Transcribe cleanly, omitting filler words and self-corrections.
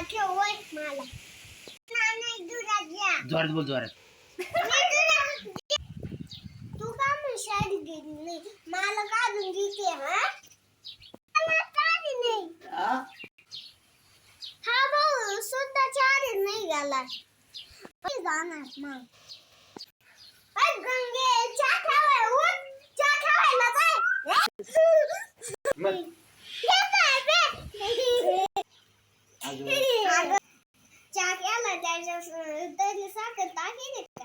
ठेव वय मला नाही दुरात या जोरात बोल जोरात. तू का शाळेत गेली नाही मला काढून देते हा मला काढी नाही हा भाऊ स्वतःच्या आधी नाही गेला जाणार मग गंगे चहा ठेवाय उठ चहा ठेवायला जाय चहा केला त्याच्या तरी साखर टाकेली